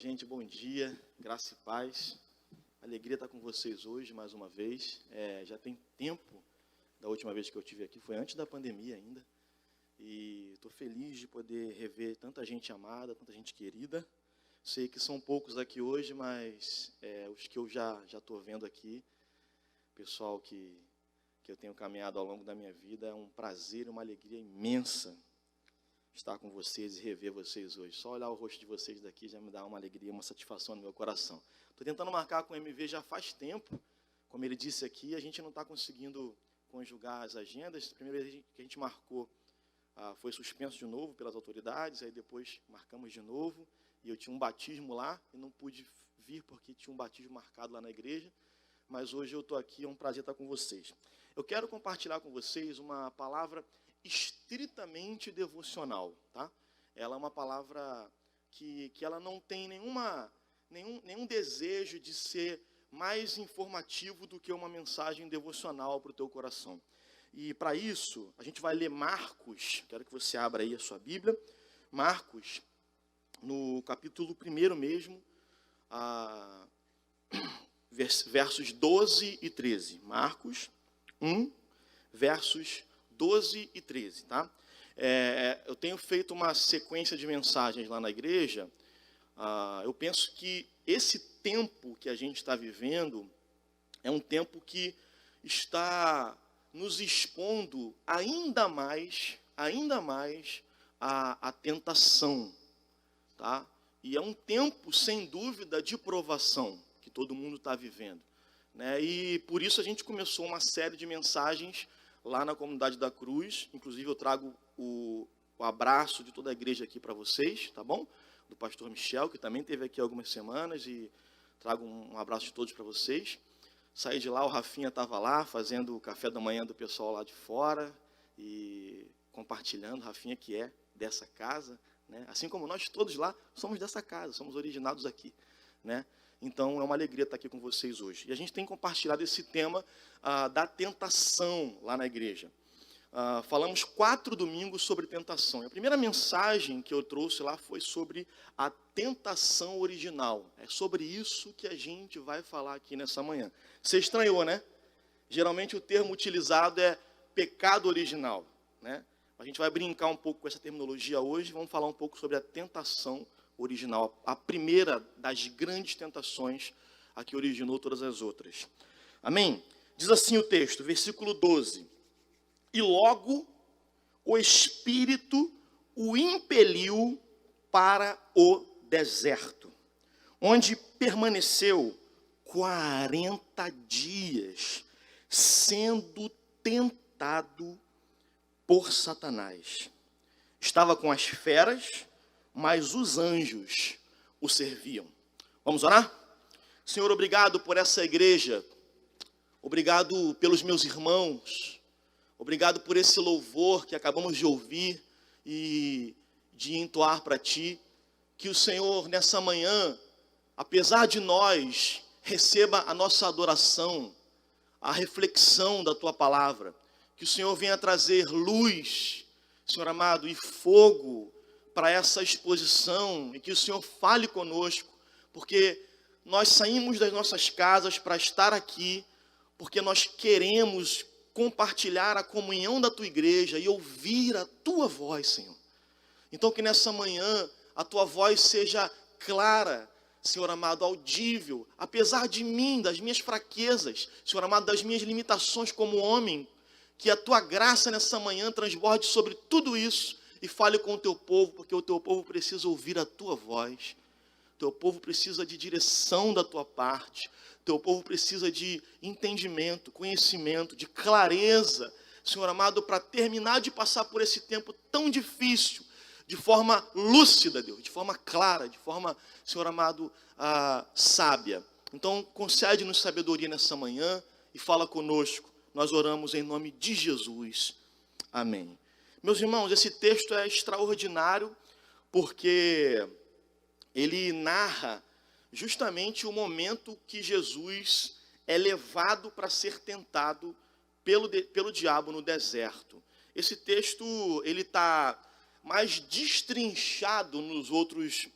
Gente, bom dia, graça e paz. Alegria estar com vocês hoje mais uma vez. Já tem tempo da última vez que eu estive aqui, foi antes da pandemia ainda. E estou feliz de poder rever tanta gente amada, tanta gente querida. Sei que são poucos aqui hoje, mas os que eu já estou vendo aqui, pessoal que eu tenho caminhado ao longo da minha vida, é um prazer, uma alegria imensa estar com vocês e rever vocês hoje. Só olhar o rosto de vocês daqui já me dá uma alegria, uma satisfação no meu coração. Estou tentando marcar com o MV já faz tempo. Como ele disse aqui, a gente não está conseguindo conjugar as agendas. A primeira vez que a gente marcou foi suspenso de novo pelas autoridades, aí depois marcamos de novo. E eu tinha um batismo lá e não pude vir porque tinha um batismo marcado lá na igreja. Mas hoje eu estou aqui, é um prazer estar com vocês. Eu quero compartilhar com vocês uma palavra estritamente devocional, tá? Ela é uma palavra que ela não tem nenhum desejo de ser mais informativo do que uma mensagem devocional para o teu coração. E para isso, a gente vai ler Marcos, quero que você abra aí a sua Bíblia, Marcos, no capítulo 1 mesmo, versos 12 e 13. Marcos 1, versos 12 e 13, tá? Eu tenho feito uma sequência de mensagens lá na igreja. Eu penso que esse tempo que a gente está vivendo é um tempo que está nos expondo ainda mais à tentação, tá? E é um tempo, sem dúvida, de provação que todo mundo está vivendo, né? E por isso a gente começou uma série de mensagens lá na Comunidade da Cruz. Inclusive eu trago o abraço de toda a igreja aqui para vocês, tá bom? Do pastor Michel, que também esteve aqui algumas semanas, e trago um abraço de todos para vocês. Saí de lá, o Rafinha estava lá, fazendo o café da manhã do pessoal lá de fora, e compartilhando. Rafinha, que é dessa casa, né? Assim como nós todos lá, somos dessa casa, somos originados aqui, né? Então, é uma alegria estar aqui com vocês hoje. E a gente tem compartilhado esse tema da tentação lá na igreja. Falamos 4 domingos sobre tentação. E a primeira mensagem que eu trouxe lá foi sobre a tentação original. É sobre isso que a gente vai falar aqui nessa manhã. Você estranhou, né? Geralmente o termo utilizado é pecado original, né? A gente vai brincar um pouco com essa terminologia hoje. Vamos falar um pouco sobre a tentação original, a primeira das grandes tentações, a que originou todas as outras. Amém? Diz assim o texto, versículo 12. E logo o Espírito o impeliu para o deserto, onde permaneceu 40 dias, sendo tentado por Satanás. Estava com as feras, mas os anjos o serviam. Vamos orar? Senhor, obrigado por essa igreja. Obrigado pelos meus irmãos. Obrigado por esse louvor que acabamos de ouvir e de entoar para Ti. Que o Senhor, nessa manhã, apesar de nós, receba a nossa adoração, a reflexão da Tua palavra. Que o Senhor venha trazer luz, Senhor amado, e fogo para essa exposição, e que o Senhor fale conosco, porque nós saímos das nossas casas para estar aqui, porque nós queremos compartilhar a comunhão da Tua igreja e ouvir a Tua voz, Senhor. Então que nessa manhã a Tua voz seja clara, Senhor amado, audível, apesar de mim, das minhas fraquezas, Senhor amado, das minhas limitações como homem, que a Tua graça nessa manhã transborde sobre tudo isso e fale com o Teu povo, porque o Teu povo precisa ouvir a Tua voz. O Teu povo precisa de direção da Tua parte. O Teu povo precisa de entendimento, conhecimento, de clareza, Senhor amado, para terminar de passar por esse tempo tão difícil, de forma lúcida, Deus, de forma clara, de forma, Senhor amado, sábia. Então, concede-nos sabedoria nessa manhã e fala conosco. Nós oramos em nome de Jesus. Amém. Meus irmãos, esse texto é extraordinário porque ele narra justamente o momento que Jesus é levado para ser tentado pelo diabo no deserto. Esse texto ele está mais destrinchado nos outros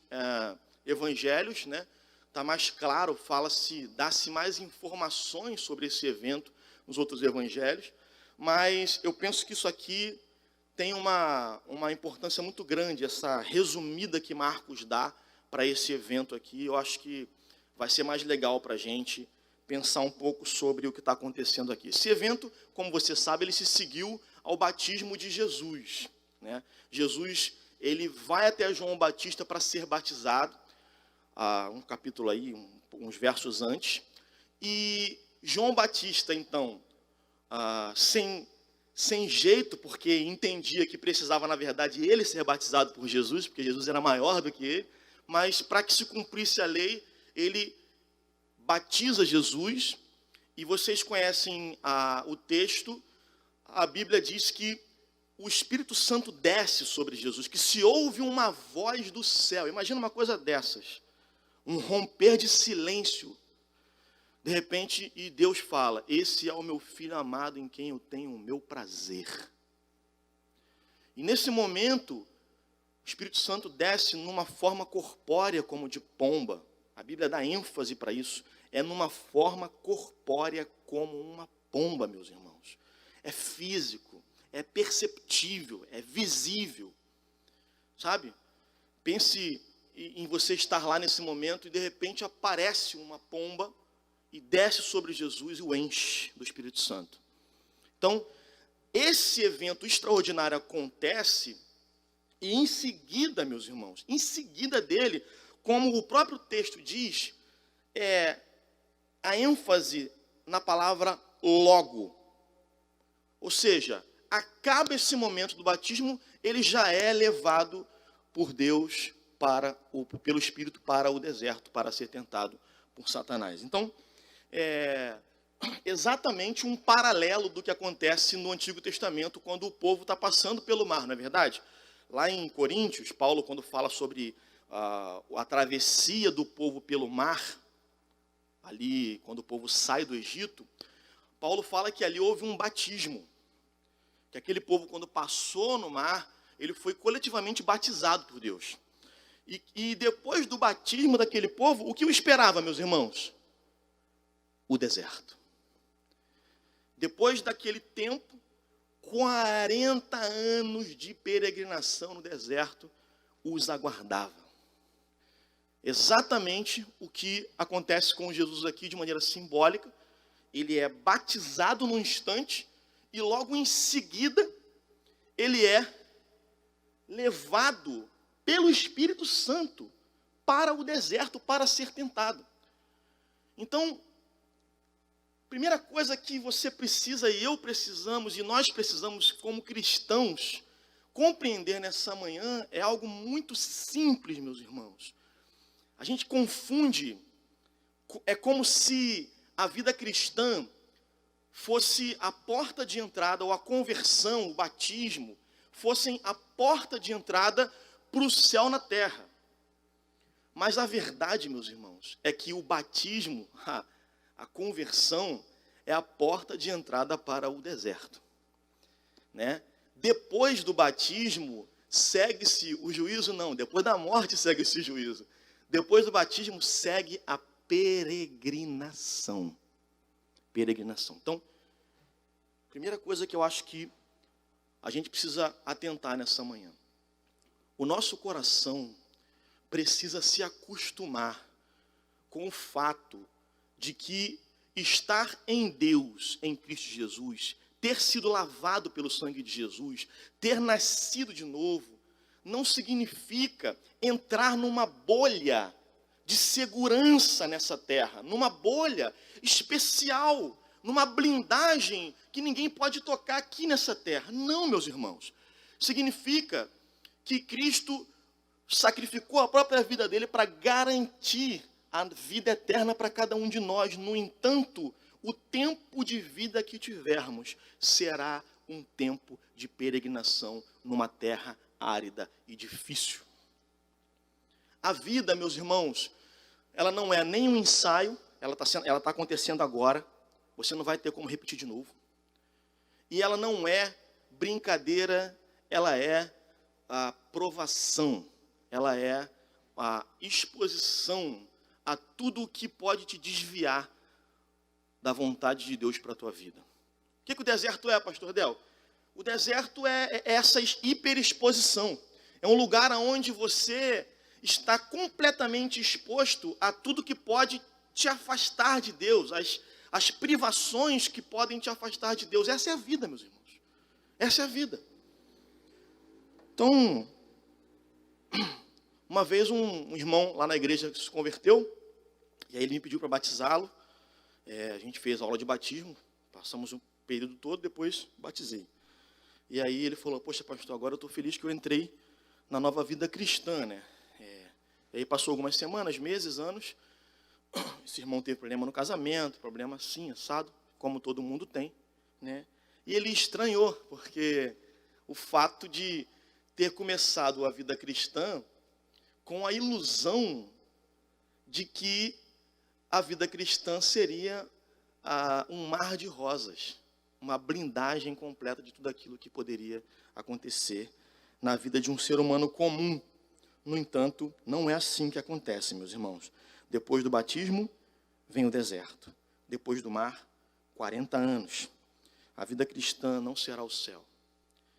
evangelhos, né? Está mais claro, dá-se mais informações sobre esse evento nos outros evangelhos, mas eu penso que isso aqui tem uma importância muito grande, essa resumida que Marcos dá para esse evento aqui. Eu acho que vai ser mais legal para a gente pensar um pouco sobre o que está acontecendo aqui. Esse evento, como você sabe, ele se seguiu ao batismo de Jesus, né? Jesus, ele vai até João Batista para ser batizado, um capítulo aí, uns versos antes, e João Batista, então, sem jeito, porque entendia que precisava, na verdade, ele ser batizado por Jesus, porque Jesus era maior do que ele, mas para que se cumprisse a lei, ele batiza Jesus, e vocês conhecem o texto. A Bíblia diz que o Espírito Santo desce sobre Jesus, que se ouve uma voz do céu. Imagina uma coisa dessas, um romper de silêncio. De repente, e Deus fala: esse é o meu filho amado em quem eu tenho o meu prazer. E nesse momento, o Espírito Santo desce numa forma corpórea como de pomba. A Bíblia dá ênfase para isso. É numa forma corpórea como uma pomba, meus irmãos. É físico, é perceptível, é visível. Sabe? Pense em você estar lá nesse momento e de repente aparece uma pomba e desce sobre Jesus e o enche do Espírito Santo. Então, esse evento extraordinário acontece e em seguida, meus irmãos, em seguida dele, como o próprio texto diz, a ênfase na palavra logo. Ou seja, acaba esse momento do batismo, ele já é levado por Deus, pelo Espírito, para o deserto, para ser tentado por Satanás. Então, exatamente um paralelo do que acontece no Antigo Testamento, quando o povo está passando pelo mar, não é verdade? Lá em Coríntios, Paulo, quando fala sobre a travessia do povo pelo mar, ali, quando o povo sai do Egito, Paulo fala que ali houve um batismo, que aquele povo, quando passou no mar, ele foi coletivamente batizado por Deus. E depois do batismo daquele povo, o que o esperava, meus irmãos? O deserto. Depois daquele tempo, 40 anos de peregrinação no deserto os aguardava. Exatamente o que acontece com Jesus aqui de maneira simbólica. Ele é batizado num instante e logo em seguida ele é levado pelo Espírito Santo para o deserto para ser tentado. Então, primeira coisa que você precisa e eu precisamos e nós precisamos como cristãos compreender nessa manhã é algo muito simples, meus irmãos. A gente confunde, é como se a vida cristã fosse a porta de entrada, ou a conversão, o batismo, fossem a porta de entrada para o céu na terra. Mas a verdade, meus irmãos, é que o batismo, a conversão, é a porta de entrada para o deserto, né? Depois do batismo, segue-se o juízo? Não, depois da morte segue-se o juízo. Depois do batismo, segue a peregrinação. Peregrinação. Então, primeira coisa que eu acho que a gente precisa atentar nessa manhã. O nosso coração precisa se acostumar com o fato de que estar em Deus, em Cristo Jesus, ter sido lavado pelo sangue de Jesus, ter nascido de novo, não significa entrar numa bolha de segurança nessa terra, numa bolha especial, numa blindagem que ninguém pode tocar aqui nessa terra. Não, meus irmãos. Significa que Cristo sacrificou a própria vida dele para garantir a vida eterna para cada um de nós. No entanto, o tempo de vida que tivermos será um tempo de peregrinação numa terra árida e difícil. A vida, meus irmãos, ela não é nem um ensaio, ela está acontecendo agora, você não vai ter como repetir de novo. E ela não é brincadeira, ela é a provação, ela é a exposição a tudo o que pode te desviar da vontade de Deus para a tua vida. O que o deserto é, pastor Del? O deserto é essa hiperexposição. É um lugar onde você está completamente exposto a tudo que pode te afastar de Deus, as privações que podem te afastar de Deus. Essa é a vida, meus irmãos. Essa é a vida. Então, uma vez um irmão lá na igreja se converteu, e aí ele me pediu para batizá-lo. A gente fez a aula de batismo, passamos um período todo, depois batizei. E aí ele falou, poxa, pastor, agora eu estou feliz que eu entrei na nova vida cristã, né? E aí passou algumas semanas, meses, anos. Esse irmão teve problema no casamento, problema assim, assado, como todo mundo tem, né? E ele estranhou, porque o fato de ter começado a vida cristã com a ilusão de que a vida cristã seria um mar de rosas, uma blindagem completa de tudo aquilo que poderia acontecer na vida de um ser humano comum. No entanto, não é assim que acontece, meus irmãos. Depois do batismo, vem o deserto. Depois do mar, 40 anos. A vida cristã não será o céu.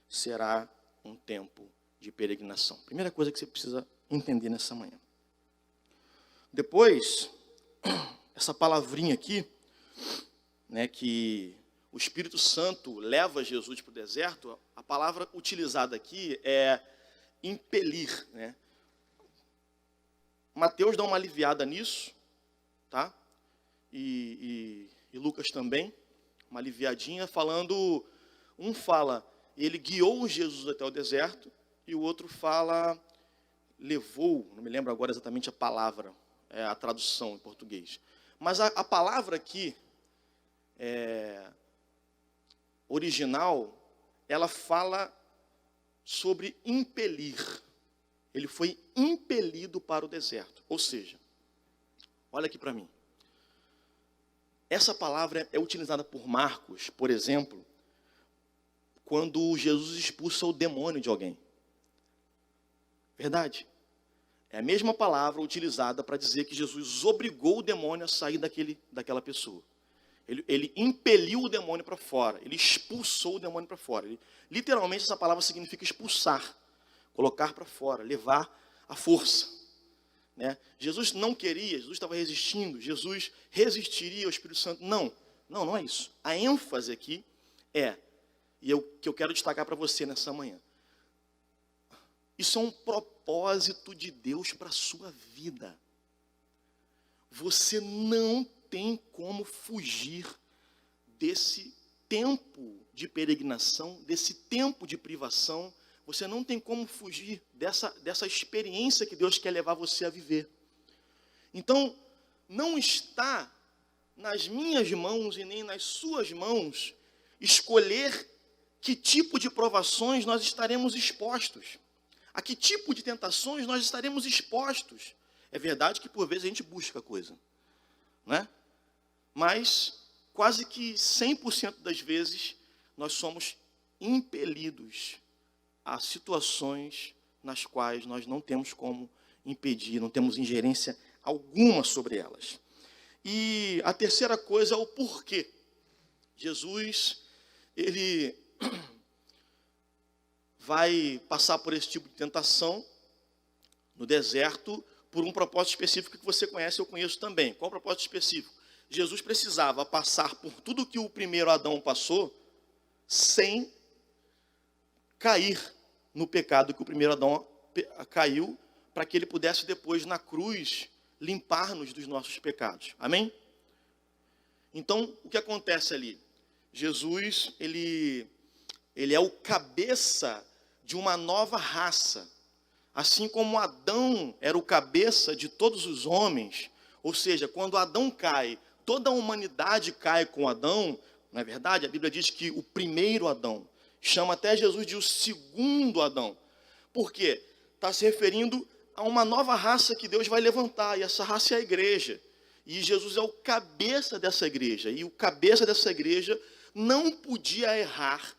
Será um tempo de peregrinação. Primeira coisa que você precisa entender nessa manhã. Depois, essa palavrinha aqui, né, que o Espírito Santo leva Jesus para o deserto, a palavra utilizada aqui é impelir, né? Mateus dá uma aliviada nisso, tá? E Lucas também, uma aliviadinha, falando, um fala, ele guiou Jesus até o deserto, e o outro fala, levou, não me lembro agora exatamente a palavra, a tradução em português. Mas a palavra aqui, original, ela fala sobre impelir. Ele foi impelido para o deserto. Ou seja, olha aqui para mim. Essa palavra é utilizada por Marcos, por exemplo, quando Jesus expulsa o demônio de alguém. Verdade? É a mesma palavra utilizada para dizer que Jesus obrigou o demônio a sair daquela pessoa. Ele impeliu o demônio para fora. Ele expulsou o demônio para fora. Literalmente, essa palavra significa expulsar. Colocar para fora, levar à força. Né? Jesus não queria, Jesus estava resistindo. Jesus resistiria ao Espírito Santo. Não é isso. A ênfase aqui que eu quero destacar para você nessa manhã. Isso é um propósito de Deus para a sua vida. Você não tem como fugir desse tempo de peregrinação, desse tempo de privação. Você não tem como fugir dessa experiência que Deus quer levar você a viver. Então, não está nas minhas mãos e nem nas suas mãos escolher que tipo de provações nós estaremos expostos. A que tipo de tentações nós estaremos expostos. É verdade que por vezes a gente busca coisa, né? Mas quase que 100% das vezes nós somos impelidos a situações nas quais nós não temos como impedir, não temos ingerência alguma sobre elas. E a terceira coisa é o porquê. Jesus, ele vai passar por esse tipo de tentação no deserto por um propósito específico que você conhece, eu conheço também. Qual o propósito específico? Jesus precisava passar por tudo que o primeiro Adão passou sem cair no pecado que o primeiro Adão caiu, para que ele pudesse depois na cruz limpar-nos dos nossos pecados. Amém? Então, o que acontece ali? Jesus, ele é o cabeça de uma nova raça. Assim como Adão era o cabeça de todos os homens, ou seja, quando Adão cai, toda a humanidade cai com Adão, não é verdade? A Bíblia diz que o primeiro Adão, chama até Jesus de o segundo Adão. Por quê? Está se referindo a uma nova raça que Deus vai levantar, e essa raça é a igreja. E Jesus é o cabeça dessa igreja, e o cabeça dessa igreja não podia errar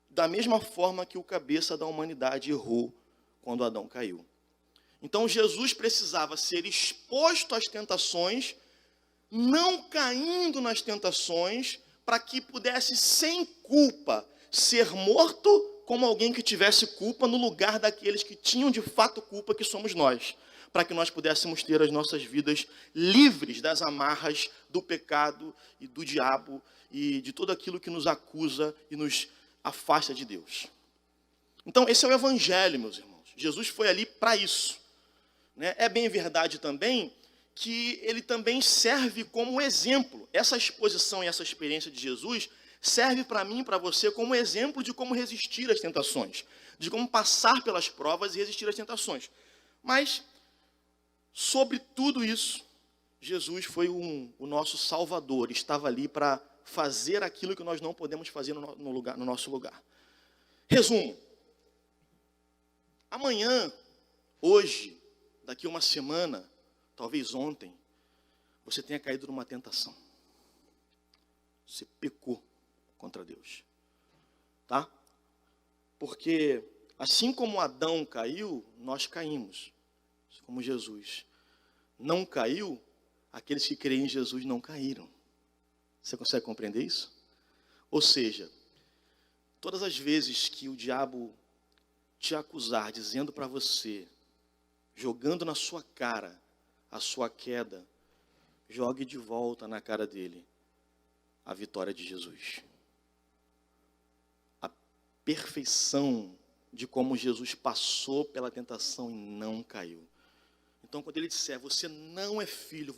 da mesma forma que o cabeça da humanidade errou quando Adão caiu. Então Jesus precisava ser exposto às tentações, não caindo nas tentações, para que pudesse, sem culpa, ser morto como alguém que tivesse culpa no lugar daqueles que tinham de fato culpa, que somos nós, para que nós pudéssemos ter as nossas vidas livres das amarras do pecado e do diabo e de tudo aquilo que nos acusa e nos afasta de Deus. Então, esse é o Evangelho, meus irmãos. Jesus foi ali para isso. É bem verdade também que ele também serve como exemplo. Essa exposição e essa experiência de Jesus serve para mim e para você como exemplo de como resistir às tentações, de como passar pelas provas e resistir às tentações. Mas, sobre tudo isso, Jesus foi o nosso Salvador, estava ali para fazer aquilo que nós não podemos fazer no nosso lugar. Resumo. Amanhã, hoje, daqui uma semana, talvez ontem, você tenha caído numa tentação. Você pecou contra Deus. Tá? Porque, assim como Adão caiu, nós caímos. Como Jesus não caiu, aqueles que creem em Jesus não caíram. Você consegue compreender isso? Ou seja, todas as vezes que o diabo te acusar, dizendo para você, jogando na sua cara a sua queda, jogue de volta na cara dele a vitória de Jesus. A perfeição de como Jesus passou pela tentação e não caiu. Então, quando ele disser, você não é filho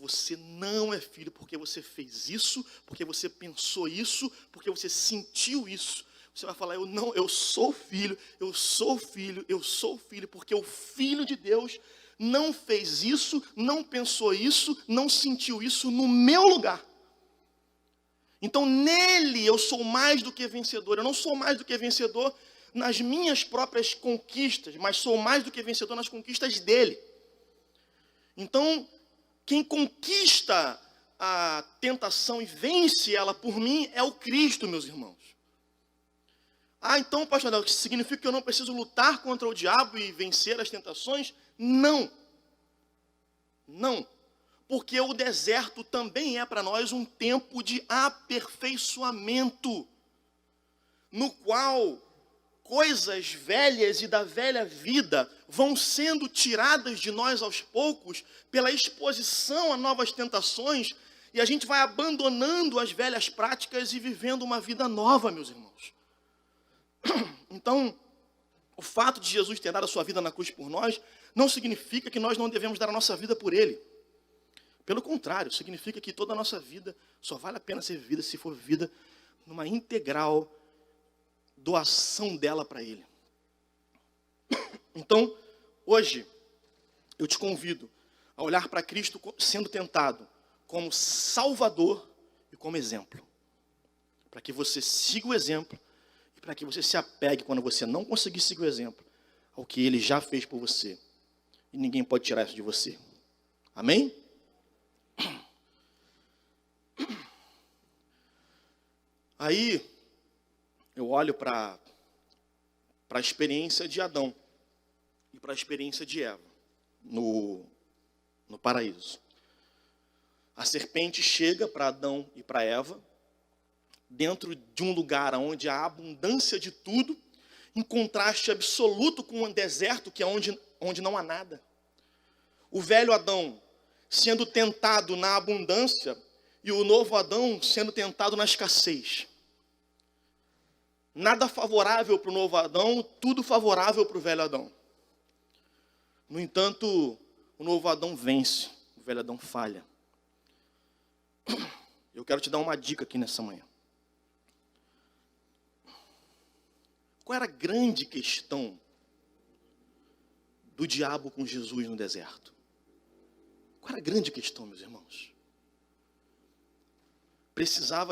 porque você fez isso, porque você pensou isso, porque você sentiu isso, você vai falar, eu sou filho, porque o Filho de Deus não fez isso, não pensou isso, não sentiu isso no meu lugar. Então, nele eu sou mais do que vencedor. Eu não sou mais do que vencedor nas minhas próprias conquistas, mas sou mais do que vencedor nas conquistas dele. Então, quem conquista a tentação e vence ela por mim é o Cristo, meus irmãos. Então, pastor Adel, significa que eu não preciso lutar contra o diabo e vencer as tentações? Não. Não. Porque o deserto também é para nós um tempo de aperfeiçoamento, no qual coisas velhas e da velha vida vão sendo tiradas de nós aos poucos pela exposição a novas tentações, e a gente vai abandonando as velhas práticas e vivendo uma vida nova, meus irmãos. Então, o fato de Jesus ter dado a sua vida na cruz por nós, não significa que nós não devemos dar a nossa vida por ele. Pelo contrário, significa que toda a nossa vida só vale a pena ser vivida se for vivida numa integral doação dela para ele. Então, hoje, eu te convido a olhar para Cristo sendo tentado como Salvador e como exemplo. Para que você siga o exemplo e para que você se apegue, quando você não conseguir seguir o exemplo, ao que ele já fez por você. E ninguém pode tirar isso de você. Amém? Aí, eu olho para a experiência de Adão e para a experiência de Eva no paraíso. A serpente chega para Adão e para Eva, dentro de um lugar onde há abundância de tudo, em contraste absoluto com um deserto que é onde não há nada. O velho Adão sendo tentado na abundância e o novo Adão sendo tentado na escassez. Nada favorável para o novo Adão, tudo favorável para o velho Adão. No entanto, o novo Adão vence, o velho Adão falha. Eu quero te dar uma dica aqui nessa manhã. Qual era a grande questão do diabo com Jesus no deserto? Qual era a grande questão, meus irmãos?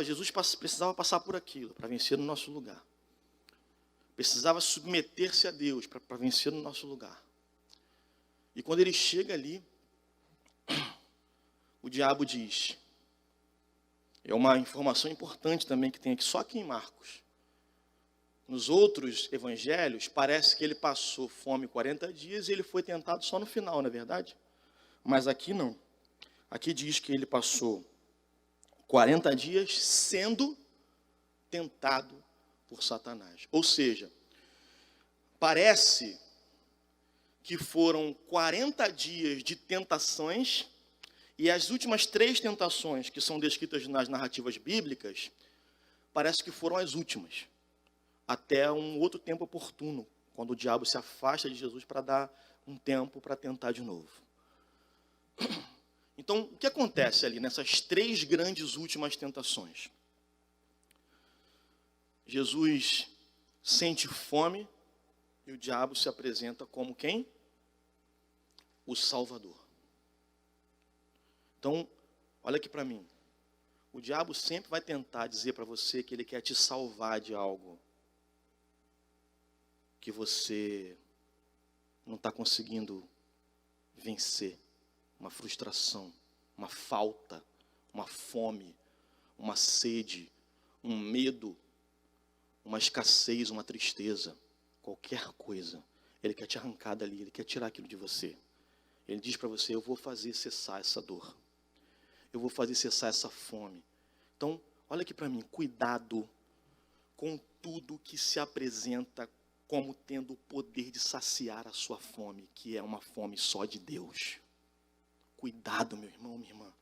Jesus precisava passar por aquilo para vencer no nosso lugar. Precisava submeter-se a Deus para vencer no nosso lugar. E quando ele chega ali, o diabo diz, é uma informação importante também que tem aqui, só aqui em Marcos. Nos outros evangelhos, parece que ele passou fome 40 dias e ele foi tentado só no final, não é verdade? Mas aqui não. Aqui diz que ele passou 40 dias sendo tentado por Satanás. Ou seja, parece que foram 40 dias de tentações e as últimas 3 tentações que são descritas nas narrativas bíblicas, parece que foram as últimas. Até um outro tempo oportuno, quando o diabo se afasta de Jesus para dar um tempo para tentar de novo. Então, o que acontece ali nessas 3 grandes últimas tentações? Jesus sente fome e o diabo se apresenta como quem? O Salvador. Então, olha aqui para mim. O diabo sempre vai tentar dizer para você que ele quer te salvar de algo que você não está conseguindo vencer. Uma frustração, uma falta, uma fome, uma sede, um medo, uma escassez, uma tristeza, qualquer coisa. Ele quer te arrancar dali, ele quer tirar aquilo de você. Ele diz para você, eu vou fazer cessar essa dor. Eu vou fazer cessar essa fome. Então, olha aqui para mim, cuidado com tudo que se apresenta como tendo o poder de saciar a sua fome, que é uma fome só de Deus. Cuidado, meu irmão, minha irmã,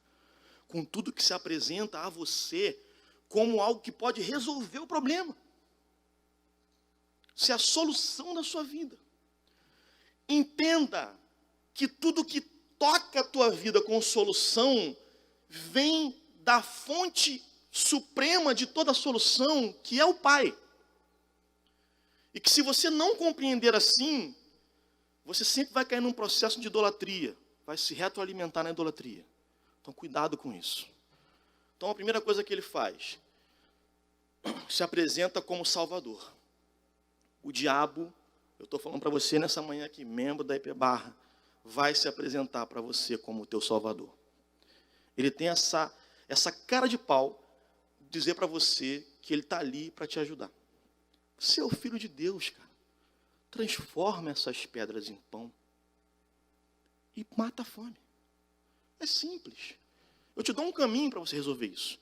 com tudo que se apresenta a você como algo que pode resolver o problema. Se é a solução da sua vida. Entenda que tudo que toca a tua vida com solução vem da fonte suprema de toda a solução, que é o Pai. E que se você não compreender assim, você sempre vai cair num processo de idolatria. Vai se retroalimentar na idolatria. Então, cuidado com isso. Então, a primeira coisa que ele faz, se apresenta como Salvador. O diabo, eu estou falando para você nessa manhã aqui, membro da IP Barra, vai se apresentar para você como o teu Salvador. Ele tem essa cara de pau de dizer para você que ele está ali para te ajudar. Você é o Filho de Deus, cara. Transforma essas pedras em pão e mata a fome. É simples. Eu te dou um caminho para você resolver isso.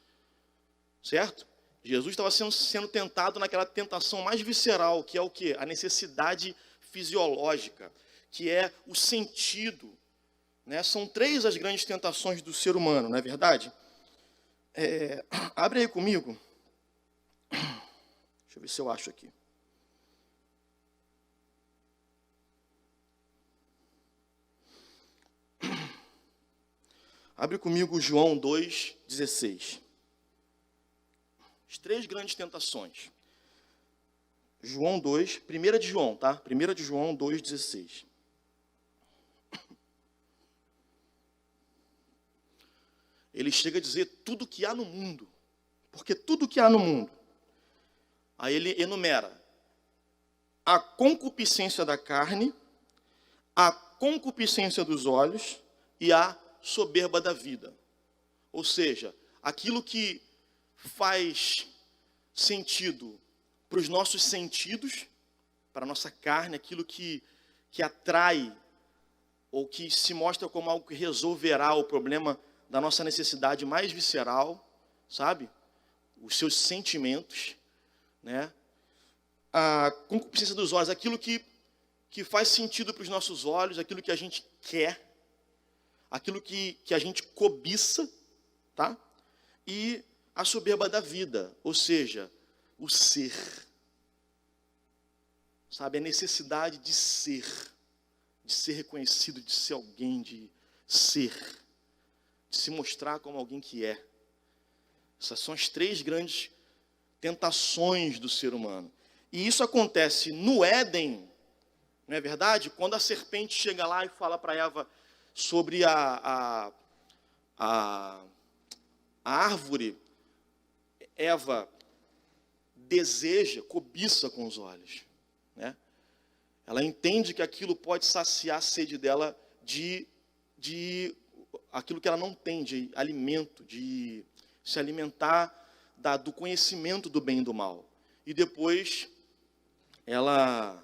Certo? Jesus estava sendo tentado naquela tentação mais visceral, que é o quê? A necessidade fisiológica, que é o sentido. Né? São 3 as grandes tentações do ser humano, não é verdade? Abre aí comigo. Deixa eu ver se eu acho aqui. Abre comigo João 2,16. As 3 grandes tentações. João 2, 1 de João, tá? 1 de João 2,16. Ele chega a dizer tudo que há no mundo. Porque tudo que há no mundo. Aí ele enumera a concupiscência da carne, a concupiscência dos olhos e a soberba da vida. Ou seja, aquilo que faz sentido para os nossos sentidos, para a nossa carne, aquilo que atrai ou que se mostra como algo que resolverá o problema da nossa necessidade mais visceral, sabe? Os seus sentimentos, né? A concupiscência dos olhos, aquilo que faz sentido para os nossos olhos, aquilo que a gente quer, aquilo que a gente cobiça, tá? E a soberba da vida, ou seja, o ser. Sabe, a necessidade de ser reconhecido, de ser alguém, de se mostrar como alguém que é. Essas são as 3 grandes tentações do ser humano. E isso acontece no Éden, não é verdade? Quando a serpente chega lá e fala para Eva sobre a árvore, Eva deseja, cobiça com os olhos, né? Ela entende que aquilo pode saciar a sede dela de aquilo que ela não tem, de alimento, de se alimentar do conhecimento do bem e do mal. E depois ela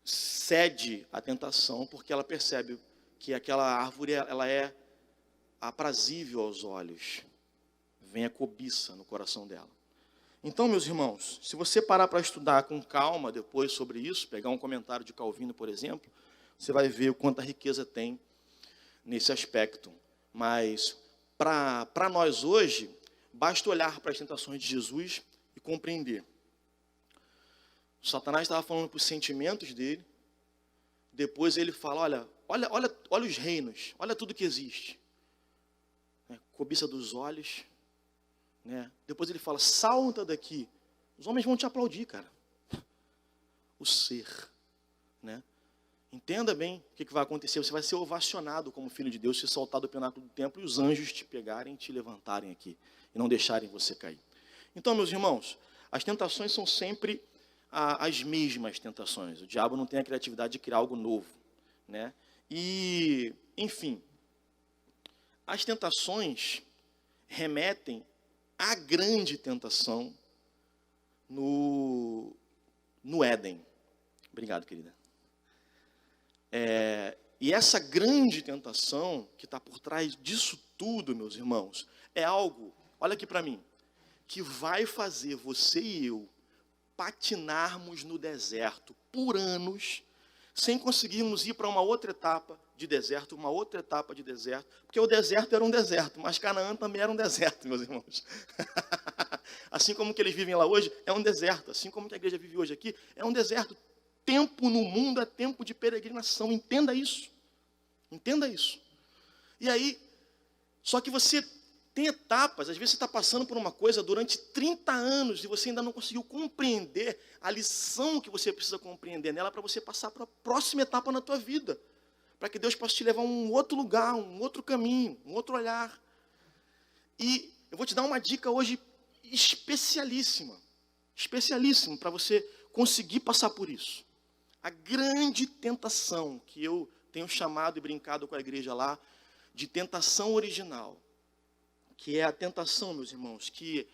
cede à tentação porque ela percebe que aquela árvore ela é aprazível aos olhos. Vem a cobiça no coração dela. Então, meus irmãos, se você parar para estudar com calma depois sobre isso, pegar um comentário de Calvino, por exemplo, você vai ver o quanta riqueza tem nesse aspecto. Mas, para nós hoje, basta olhar para as tentações de Jesus e compreender. O Satanás estava falando para os sentimentos dele, depois ele fala, olha os reinos, olha tudo que existe. Cobiça dos olhos, né? Depois ele fala, salta daqui, os homens vão te aplaudir, cara. O ser, né? Entenda bem o que vai acontecer, você vai ser ovacionado como filho de Deus, ser saltado do pináculo do templo e os anjos te pegarem e te levantarem aqui, e não deixarem você cair. Então, meus irmãos, as tentações são sempre as mesmas tentações, o diabo não tem a criatividade de criar algo novo, né? E, enfim, as tentações remetem à grande tentação no Éden. Obrigado, querida. E essa grande tentação que está por trás disso tudo, meus irmãos, é algo, olha aqui para mim, que vai fazer você e eu patinarmos no deserto por anos, sem conseguirmos ir para uma outra etapa de deserto, porque o deserto era um deserto, mas Canaã também era um deserto, meus irmãos. Assim como que eles vivem lá hoje, é um deserto. Assim como que a igreja vive hoje aqui, é um deserto. Tempo no mundo é tempo de peregrinação, entenda isso. Entenda isso. E aí, só que você tem etapas, às vezes você está passando por uma coisa durante 30 anos e você ainda não conseguiu compreender a lição que você precisa compreender nela para você passar para a próxima etapa na tua vida. Para que Deus possa te levar a um outro lugar, um outro caminho, um outro olhar. E eu vou te dar uma dica hoje especialíssima para você conseguir passar por isso. A grande tentação que eu tenho chamado e brincado com a igreja lá, de tentação original, que é a tentação, meus irmãos, que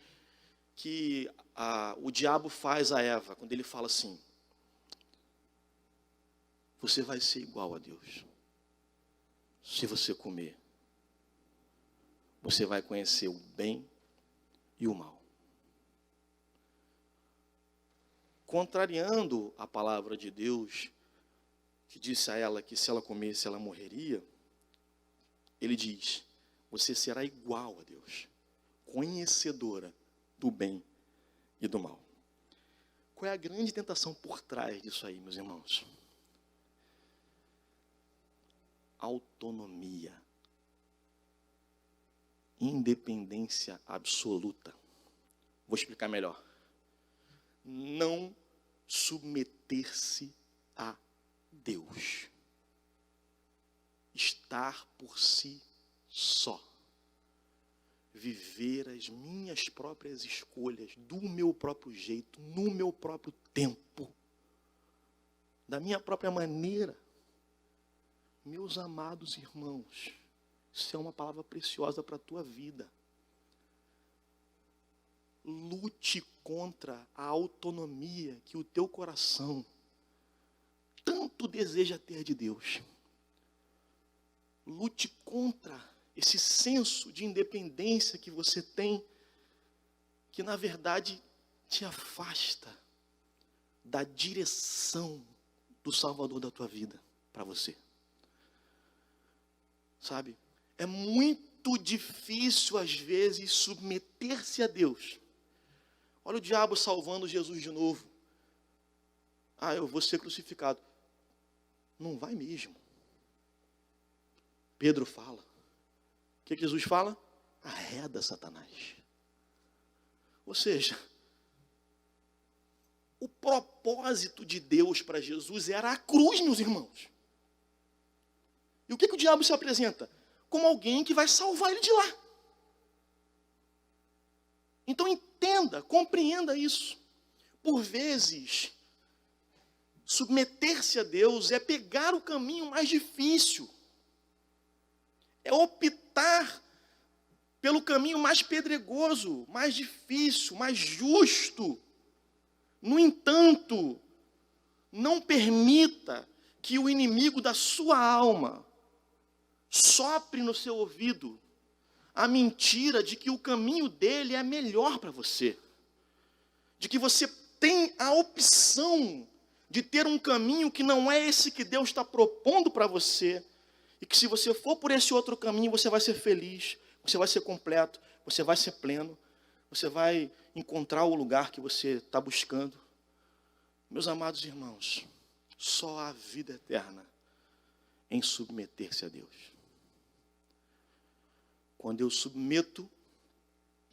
o diabo faz a Eva, quando ele fala assim, você vai ser igual a Deus. Se você comer, você vai conhecer o bem e o mal. Contrariando a palavra de Deus, que disse a ela que se ela comesse, ela morreria, ele diz, você será igual a Deus, conhecedora do bem e do mal. Qual é a grande tentação por trás disso aí, meus irmãos? Autonomia. Independência absoluta. Vou explicar melhor. Não submeter-se a Deus. Estar por si só. Viver as minhas próprias escolhas, do meu próprio jeito, no meu próprio tempo, da minha própria maneira. Meus amados irmãos, isso é uma palavra preciosa para a tua vida. Lute contra a autonomia que o teu coração tanto deseja ter de Deus. Lute contra esse senso de independência que você tem, que na verdade te afasta da direção do Salvador da tua vida para você. Sabe? É muito difícil às vezes submeter-se a Deus. Olha o diabo salvando Jesus de novo. Eu vou ser crucificado. Não vai mesmo. Pedro fala. O que Jesus fala? Arreda Satanás. Ou seja, o propósito de Deus para Jesus era a cruz, meus irmãos. E o que o diabo se apresenta? Como alguém que vai salvar ele de lá. Então entenda, compreenda isso. Por vezes, submeter-se a Deus é pegar o caminho mais difícil. É optar pelo caminho mais pedregoso, mais difícil, mais justo. No entanto, não permita que o inimigo da sua alma sopre no seu ouvido a mentira de que o caminho dele é melhor para você. De que você tem a opção de ter um caminho que não é esse que Deus está propondo para você. E que se você for por esse outro caminho, você vai ser feliz, você vai ser completo, você vai ser pleno, você vai encontrar o lugar que você está buscando. Meus amados irmãos, só há vida eterna em submeter-se a Deus. Quando eu submeto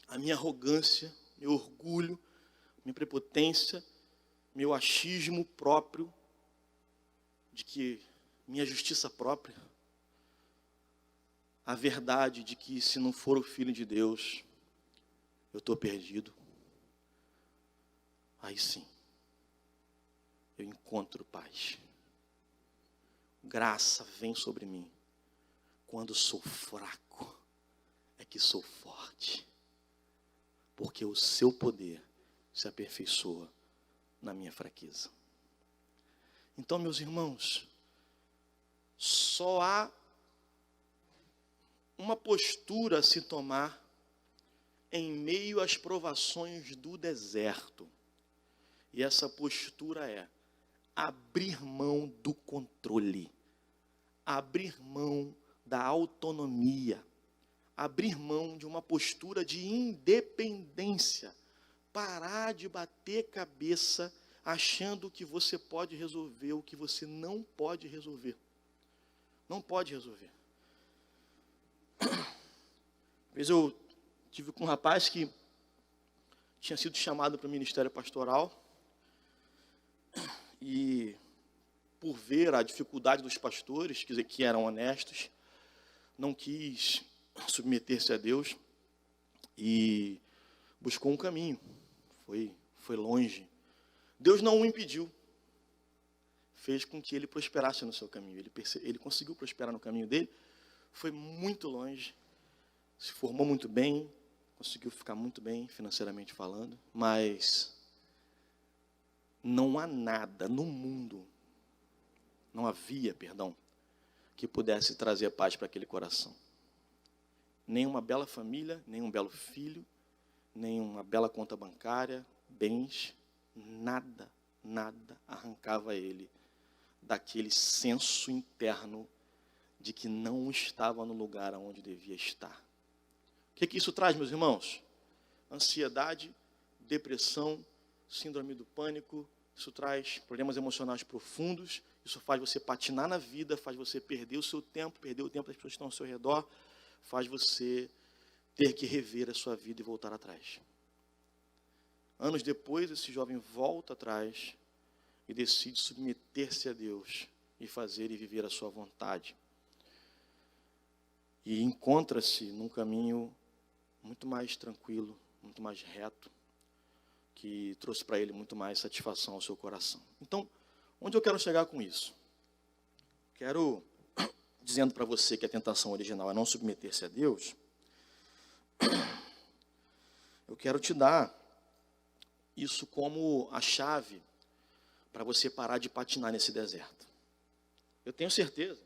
a minha arrogância, meu orgulho, minha prepotência, meu achismo próprio, de que minha justiça própria, a verdade de que se não for o Filho de Deus, eu estou perdido, aí sim, eu encontro paz. Graça vem sobre mim. Quando sou fraco, é que sou forte. Porque o seu poder se aperfeiçoa na minha fraqueza. Então, meus irmãos, só há uma postura a se tomar em meio às provações do deserto. E essa postura é abrir mão do controle, abrir mão da autonomia, abrir mão de uma postura de independência, parar de bater cabeça achando que você pode resolver o que você não pode resolver. Não pode resolver. Uma vez eu tive com um rapaz que tinha sido chamado para o ministério pastoral e, por ver a dificuldade dos pastores, quer dizer, que eram honestos, não quis submeter-se a Deus e buscou um caminho. Foi longe. Deus não o impediu. Fez com que ele prosperasse no seu caminho. Ele conseguiu prosperar no caminho dele. Foi muito longe. Se formou muito bem. Conseguiu ficar muito bem, financeiramente falando. Mas não há nada no mundo, não havia, que pudesse trazer paz para aquele coração. Nem uma bela família, nem um belo filho, nem uma bela conta bancária, bens, nada arrancava ele daquele senso interno de que não estava no lugar onde devia estar. O que isso traz, meus irmãos? Ansiedade, depressão, síndrome do pânico. Isso traz problemas emocionais profundos. Isso faz você patinar na vida, faz você perder o seu tempo, perder o tempo das pessoas que estão ao seu redor, faz você ter que rever a sua vida e voltar atrás. Anos depois, esse jovem volta atrás e decide submeter-se a Deus e fazer e viver a sua vontade. E encontra-se num caminho muito mais tranquilo, muito mais reto, que trouxe para ele muito mais satisfação ao seu coração. Então, onde eu quero chegar com isso? Quero, dizendo para você que a tentação original é não submeter-se a Deus, eu quero te dar isso como a chave para você parar de patinar nesse deserto. Eu tenho certeza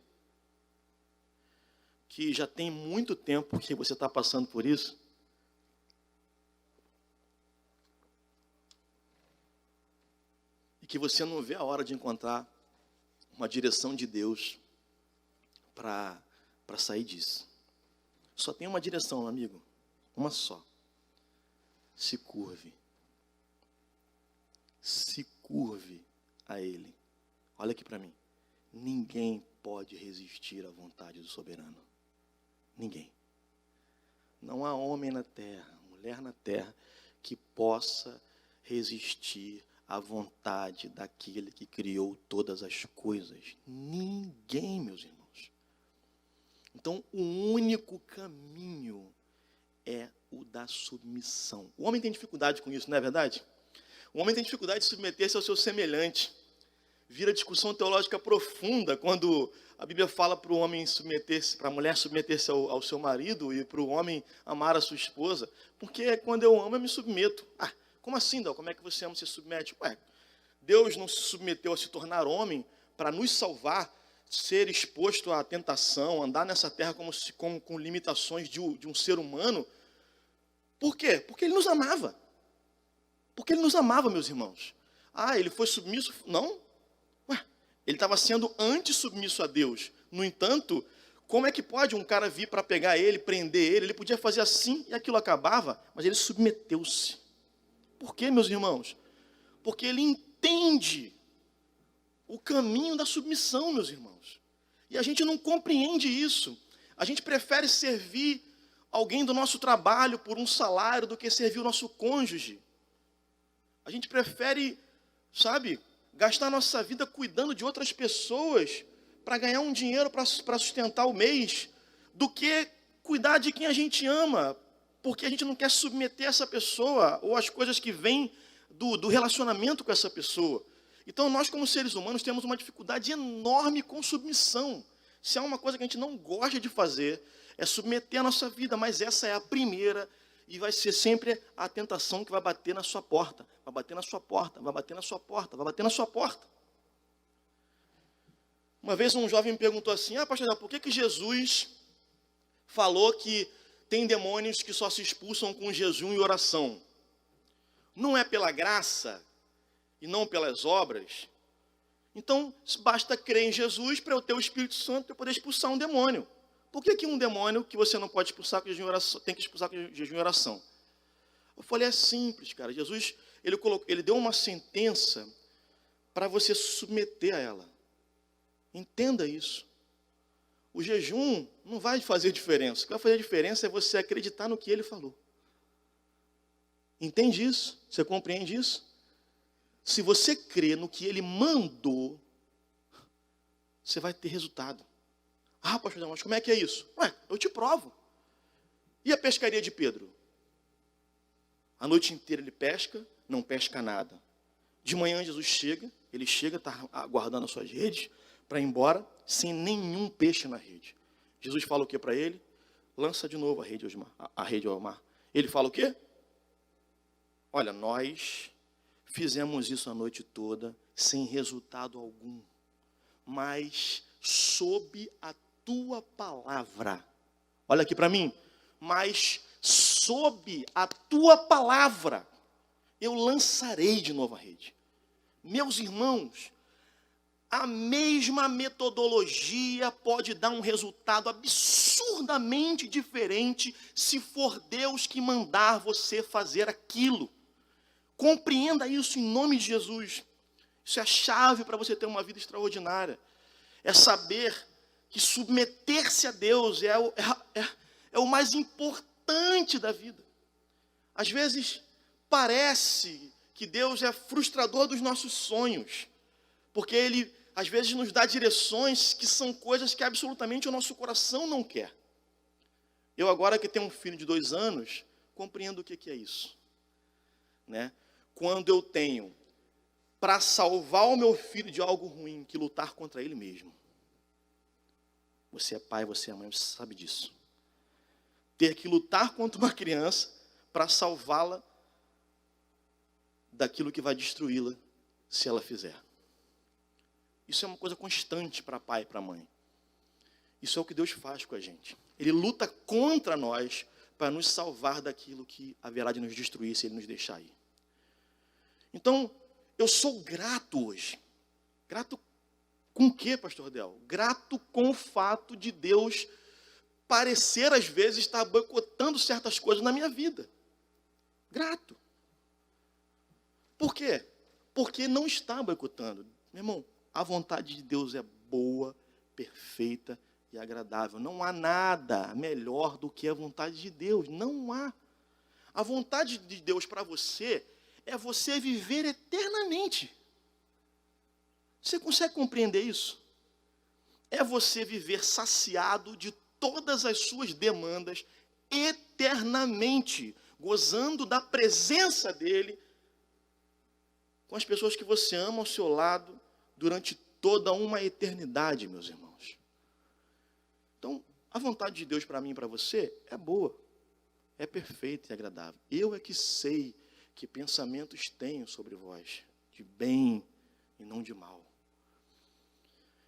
que já tem muito tempo que você está passando por isso. E que você não vê a hora de encontrar uma direção de Deus para sair disso. Só tem uma direção, amigo. Uma só. Se curve. Se curve a Ele. Olha aqui para mim. Ninguém pode resistir à vontade do soberano. Ninguém. Não há homem na terra, mulher na terra, que possa resistir à vontade daquele que criou todas as coisas. Ninguém, meus irmãos. Então, o único caminho é o da submissão. O homem tem dificuldade com isso, não é verdade? O homem tem dificuldade de submeter-se ao seu semelhante. Vira discussão teológica profunda quando a Bíblia fala para o homem submeter-se, para a mulher submeter-se ao seu marido e para o homem amar a sua esposa. Porque quando eu amo, eu me submeto. como assim, Dal? Como é que você ama e se submete? Ué, Deus não se submeteu a se tornar homem para nos salvar, ser exposto à tentação, andar nessa terra com limitações de um ser humano. Por quê? Porque Ele nos amava. Porque Ele nos amava, meus irmãos. Ah, Ele foi submisso? Não. Ué, Ele estava sendo anti-submisso a Deus. No entanto, como é que pode um cara vir para pegar Ele, prender Ele? Ele podia fazer assim e aquilo acabava, mas Ele submeteu-se. Por quê, meus irmãos? Porque Ele entende o caminho da submissão, meus irmãos. E a gente não compreende isso. A gente prefere servir alguém do nosso trabalho por um salário do que servir o nosso cônjuge. A gente prefere, sabe, gastar nossa vida cuidando de outras pessoas para ganhar um dinheiro para sustentar o mês, do que cuidar de quem a gente ama, porque a gente não quer submeter essa pessoa ou as coisas que vêm do relacionamento com essa pessoa. Então, nós como seres humanos temos uma dificuldade enorme com submissão. Se há uma coisa que a gente não gosta de fazer, é submeter a nossa vida, mas essa é a primeira e vai ser sempre a tentação que vai bater na sua porta, vai bater na sua porta, vai bater na sua porta, vai bater na sua porta. Uma vez um jovem me perguntou assim, pastor, por que Jesus falou que tem demônios que só se expulsam com jejum e oração? Não é pela graça e não pelas obras? Então, basta crer em Jesus para eu ter o Espírito Santo para eu poder expulsar um demônio. Por que um demônio que você não pode expulsar com jejum e oração, tem que expulsar com jejum e oração? Eu falei, é simples, cara. Jesus, ele deu uma sentença para você se submeter a ela. Entenda isso. O jejum não vai fazer diferença. O que vai fazer diferença é você acreditar no que ele falou. Entende isso? Você compreende isso? Se você crê no que ele mandou, você vai ter resultado. Pastor, mas como é que é isso? Eu te provo. E a pescaria de Pedro? A noite inteira ele pesca, não pesca nada. De manhã Jesus chega, está aguardando as suas redes para ir embora, sem nenhum peixe na rede. Jesus fala o que para ele? Lança de novo a rede ao mar. Ele fala o quê? Olha, nós fizemos isso a noite toda, sem resultado algum. Mas sob a tua palavra. Olha aqui para mim. Mas sob a tua palavra, eu lançarei de novo a rede. Meus irmãos, a mesma metodologia pode dar um resultado absurdamente diferente se for Deus que mandar você fazer aquilo. Compreenda isso em nome de Jesus. Isso é a chave para você ter uma vida extraordinária. É saber que submeter-se a Deus é o mais importante da vida. Às vezes parece que Deus é frustrador dos nossos sonhos, porque Ele às vezes nos dá direções que são coisas que absolutamente o nosso coração não quer. Eu agora que tenho um filho de 2 anos, compreendo o que é isso. Né? Quando eu tenho, para salvar o meu filho de algo ruim, que lutar contra ele mesmo. Você é pai, você é mãe, você sabe disso. Ter que lutar contra uma criança para salvá-la daquilo que vai destruí-la se ela fizer. Isso é uma coisa constante para pai e para mãe. Isso é o que Deus faz com a gente. Ele luta contra nós para nos salvar daquilo que haverá de nos destruir se Ele nos deixar ir. Então, eu sou grato hoje. Grato com o quê, pastor Del? Grato com o fato de Deus parecer, às vezes, estar boicotando certas coisas na minha vida. Grato. Por quê? Porque não está boicotando. Meu irmão, a vontade de Deus é boa, perfeita e agradável. Não há nada melhor do que a vontade de Deus. Não há. A vontade de Deus para você é você viver eternamente. Você consegue compreender isso? É você viver saciado de todas as suas demandas eternamente, gozando da presença dEle, com as pessoas que você ama ao seu lado, durante toda uma eternidade, meus irmãos. Então, a vontade de Deus para mim e para você é boa, é perfeita e agradável. Eu é que sei que pensamentos tenho sobre vós, de bem e não de mal.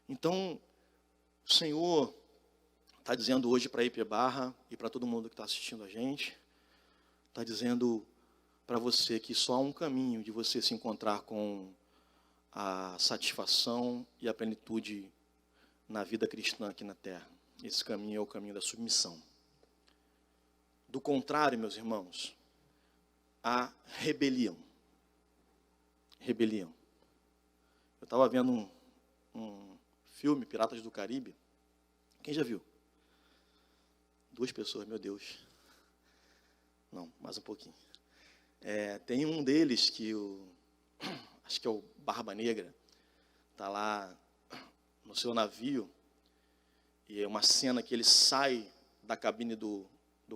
Então, o Senhor está dizendo hoje para IP Barra e para todo mundo que está assistindo a gente, está dizendo para você que só há um caminho de você se encontrar com a satisfação e a plenitude na vida cristã aqui na terra. Esse caminho é o caminho da submissão. Do contrário, meus irmãos, há rebelião. Rebelião. Eu estava vendo um filme, Piratas do Caribe. Quem já viu? 2 pessoas, meu Deus. Não, mais um pouquinho. Tem um deles que acho que é o Barba Negra, está lá no seu navio, e é uma cena que ele sai da cabine do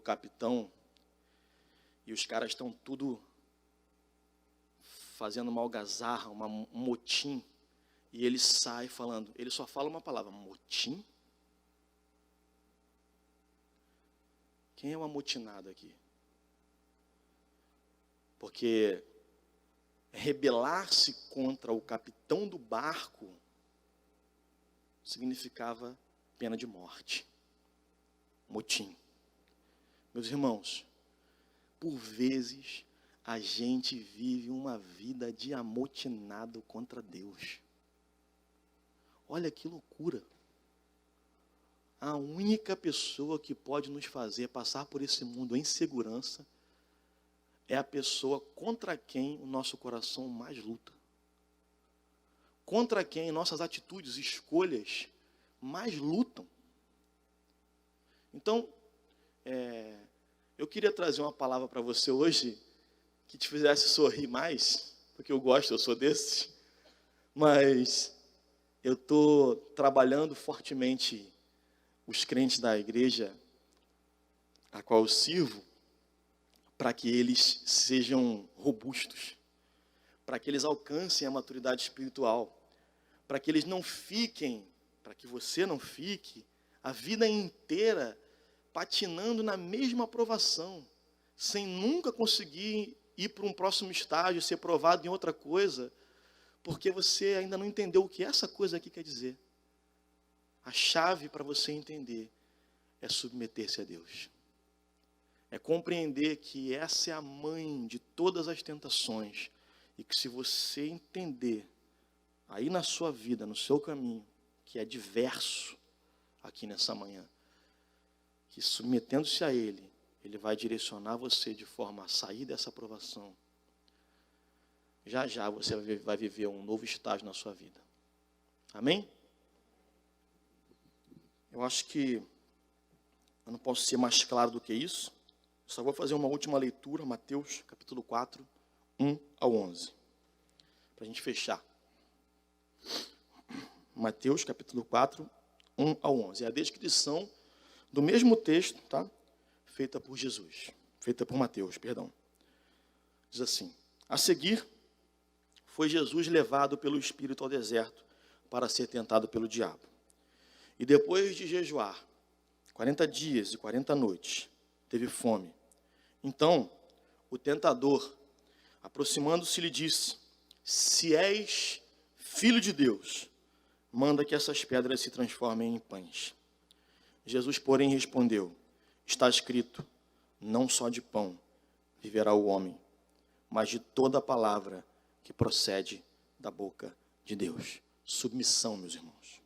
capitão, e os caras estão tudo fazendo uma algazarra, um motim, e ele sai falando, ele só fala uma palavra, motim? Quem é o amotinado aqui? Porque rebelar-se contra o capitão do barco significava pena de morte. Motim. Meus irmãos, por vezes a gente vive uma vida de amotinado contra Deus. Olha que loucura. A única pessoa que pode nos fazer passar por esse mundo em segurança é a pessoa contra quem o nosso coração mais luta. Contra quem nossas atitudes e escolhas mais lutam. Então, eu queria trazer uma palavra para você hoje que te fizesse sorrir mais, porque eu gosto, eu sou desses, mas eu estou trabalhando fortemente os crentes da igreja a qual eu sirvo, para que eles sejam robustos, para que eles alcancem a maturidade espiritual, para que eles não fiquem, para que você não fique a vida inteira patinando na mesma aprovação, sem nunca conseguir ir para um próximo estágio, ser provado em outra coisa, porque você ainda não entendeu o que essa coisa aqui quer dizer. A chave para você entender é submeter-se a Deus. É compreender que essa é a mãe de todas as tentações. E que se você entender, aí na sua vida, no seu caminho, que é diverso aqui nessa manhã, que submetendo-se a Ele, Ele vai direcionar você de forma a sair dessa aprovação. Já já você vai viver um novo estágio na sua vida. Amém? Eu acho que eu não posso ser mais claro do que isso. Só vou fazer uma última leitura, Mateus, capítulo 4, 1 ao 11. Para a gente fechar. Mateus, capítulo 4, 1 ao 11. É a descrição do mesmo texto, tá? Feita por Jesus. Feita por Mateus, perdão. Diz assim: a seguir, foi Jesus levado pelo Espírito ao deserto para ser tentado pelo diabo. E depois de jejuar 40 dias e 40 noites, teve fome. Então, o tentador, aproximando-se, lhe disse: se és filho de Deus, manda que essas pedras se transformem em pães. Jesus, porém, respondeu: está escrito, não só de pão viverá o homem, mas de toda a palavra que procede da boca de Deus. Submissão, meus irmãos.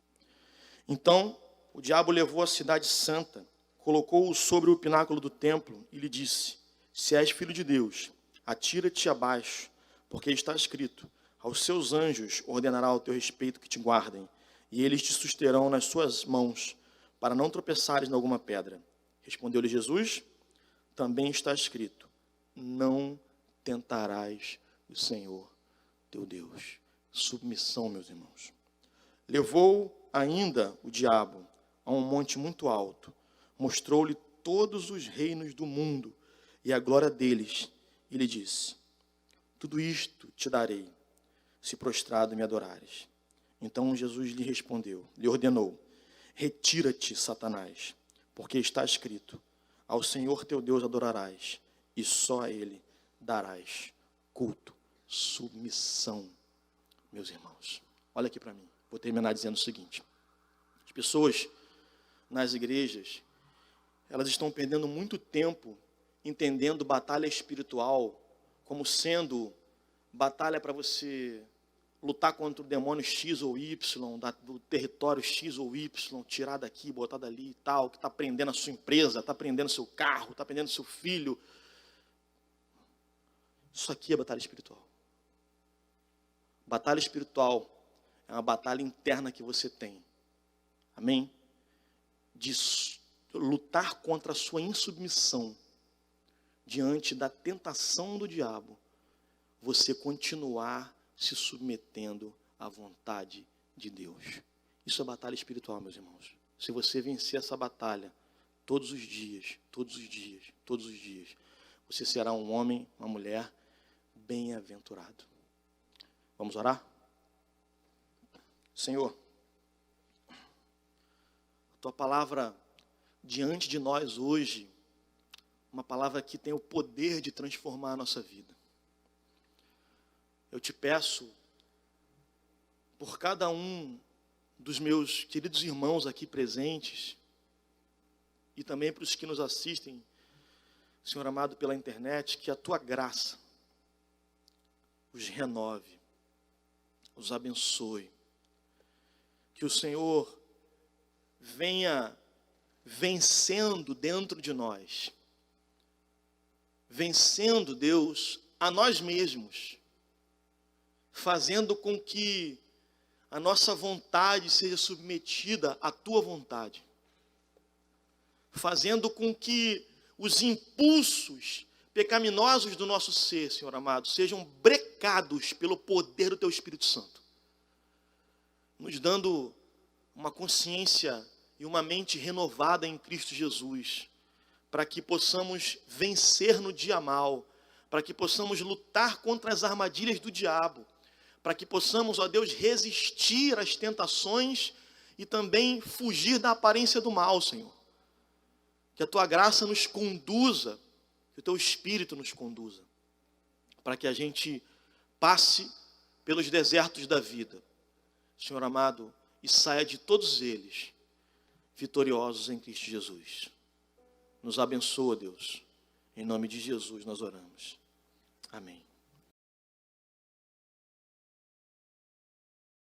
Então, o diabo levou a cidade santa, colocou-o sobre o pináculo do templo e lhe disse: se és filho de Deus, atira-te abaixo, porque está escrito, aos seus anjos ordenará ao teu respeito que te guardem, e eles te susterão nas suas mãos, para não tropeçares em alguma pedra. Respondeu-lhe Jesus: também está escrito, não tentarás o Senhor teu Deus. Submissão, meus irmãos. Levou ainda o diabo a um monte muito alto, mostrou-lhe todos os reinos do mundo e a glória deles, e lhe disse: tudo isto te darei, se prostrado me adorares. Então Jesus lhe respondeu, lhe ordenou: retira-te, Satanás, porque está escrito, ao Senhor teu Deus adorarás, e só a Ele darás culto, submissão, meus irmãos. Olha aqui para mim, vou terminar dizendo o seguinte. As pessoas nas igrejas, elas estão perdendo muito tempo entendendo batalha espiritual como sendo batalha para você lutar contra o demônio X ou Y, do território X ou Y, tirar daqui, botar dali e tal, que está prendendo a sua empresa, está prendendo seu carro, está prendendo seu filho. Isso aqui é batalha espiritual. Batalha espiritual é uma batalha interna que você tem. Amém? De lutar contra a sua insubmissão diante da tentação do diabo, você continuar se submetendo à vontade de Deus. Isso é batalha espiritual, meus irmãos. Se você vencer essa batalha todos os dias, você será um homem, uma mulher bem-aventurado. Vamos orar? Senhor, a tua palavra diante de nós hoje, uma palavra que tem o poder de transformar a nossa vida. Eu te peço, por cada um dos meus queridos irmãos aqui presentes, e também para os que nos assistem, Senhor amado, pela internet, que a tua graça os renove, os abençoe. Que o Senhor venha vencendo dentro de nós, vencendo, Deus, a nós mesmos, fazendo com que a nossa vontade seja submetida à tua vontade, fazendo com que os impulsos pecaminosos do nosso ser, Senhor amado, sejam brecados pelo poder do teu Espírito Santo, nos dando uma consciência e uma mente renovada em Cristo Jesus, para que possamos vencer no dia mal, para que possamos lutar contra as armadilhas do diabo, para que possamos, ó Deus, resistir às tentações e também fugir da aparência do mal, Senhor. Que a tua graça nos conduza, que o teu Espírito nos conduza, para que a gente passe pelos desertos da vida, Senhor amado, e saia de todos eles vitoriosos em Cristo Jesus. Nos abençoa, Deus. Em nome de Jesus nós oramos. Amém.